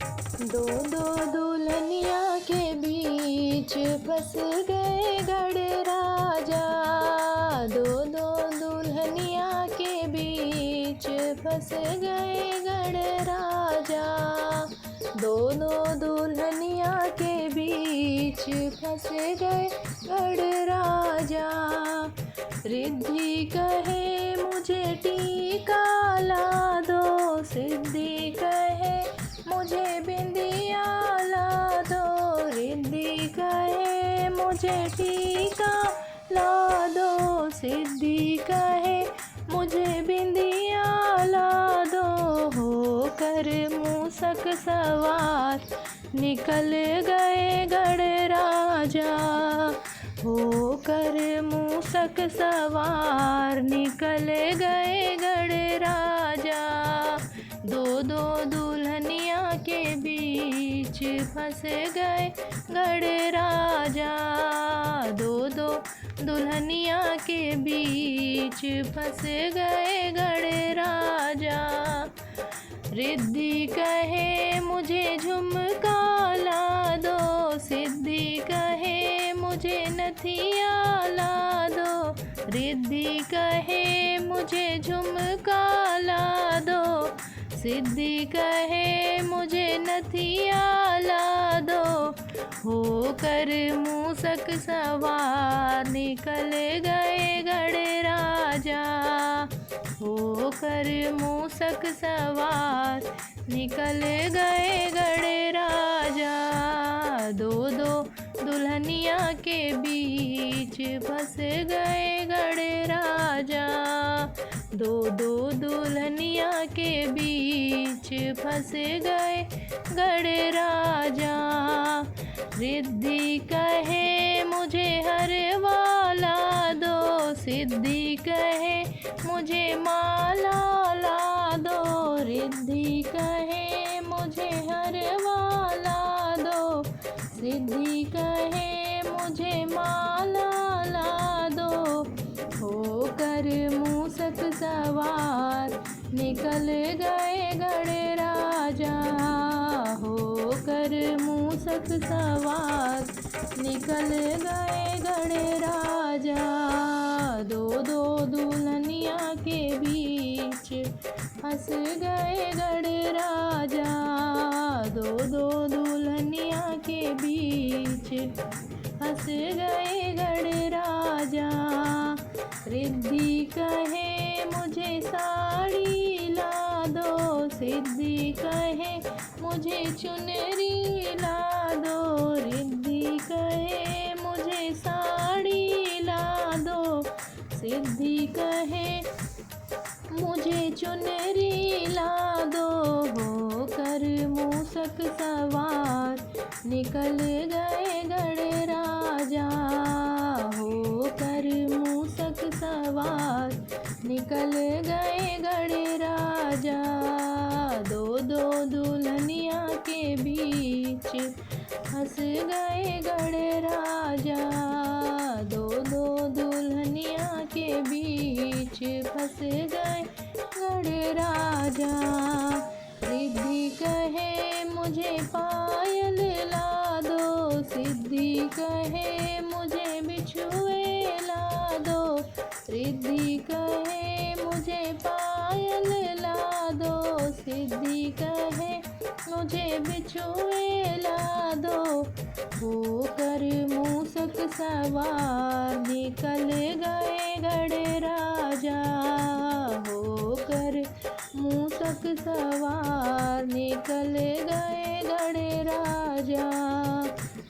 दो दो दुल्हनिया के बीच फंस गए गड़ राजा। दो दो दुल्हनिया के बीच फंस गए गड़ राजा। दोनों दुल्हनिया के बीच फंस गए गड़ राजा। रिद्धि कहे मुझे टीका ला दो, सिद्धि कहे मुझे बिंदिया ला दो। रिद्धि कहे मुझे टीका ला दो, सिद्धि कहे मुझे बिंदिया ला दो। होकर मूसक सवार निकल गए गड़ राजा। होकर मूसक सवार निकल गए गड़ राजा। दो दो दुल्हनिया के बीच फंस गए गड़ राजा। दो दो दुल्हनिया के बीच फंस गए गड़ राजा। रिद्धि कहे मुझे झुमका ला दो, सिद्धि कहे मुझे नथिया ला दो। रिद्धि कहे मुझे झुमका ला दो, सिद्धि कहे मुझे नथिया ला दो। होकर मूसक सवार निकल गए गड़ राजा। होकर मूसक सवार निकल गए गड़ राजा। दो दो दुल्हनिया के बीच फंस गए गड़ राजा। दो दो दुल्हनिया के बीच फंस गए गड़ राजा। रिद्धि कहे मुझे हरवा ला दो, सिद्धि कहे मुझे माला ला दो। रिद्धि कहे मुझे हरवा ला दो, सिद्धि कहे मुझे माला ला दो। होकर मूसक सवार निकल गए गड़ राजा। होकर मूसक सवार निकल गए गड़ राजा। दो दो दुल्हनिया के बीच फंस गए गड़ राजा। दो दो दुल्हनिया के बीच फंस गए गड़ राजा। रिद्धि कहे मुझे साड़ी ला दो, सिद्धि कहे मुझे चुनरी ला दो। रिद्धि कहे मुझे साड़ी ला दो, सिद्धि कहे मुझे चुनरी ला दो। होकर मूसक सवार निकल गए गड़ राजा। होकर मूसक सवार निकल गए गड़ राजा। दो दो दुल्हनिया के बीच फंस गए गड़ राजा। दो दो दुल्हनिया के बीच फंस गए गड़ राजा। रिद्धि कहे मुझे पायल ला दो, सिद्धि कहे मुझे बिछुए ला दो। रिद्धि कहे मुझे पायल ला दो, सिद्धि कहे मुझे बिछुए ला दो। होकर मूसक सवार निकल गए गड़ राजा। होकर मूसक सवार निकल गए गड़ राजा।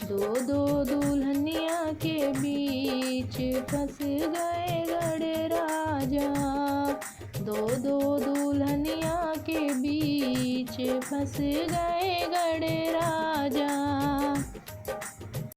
दो दो दुल्हनिया के बीच फंस गए गड़ राजा। दो दो दुल्हनिया के बीच फंस गए गड़ राजा।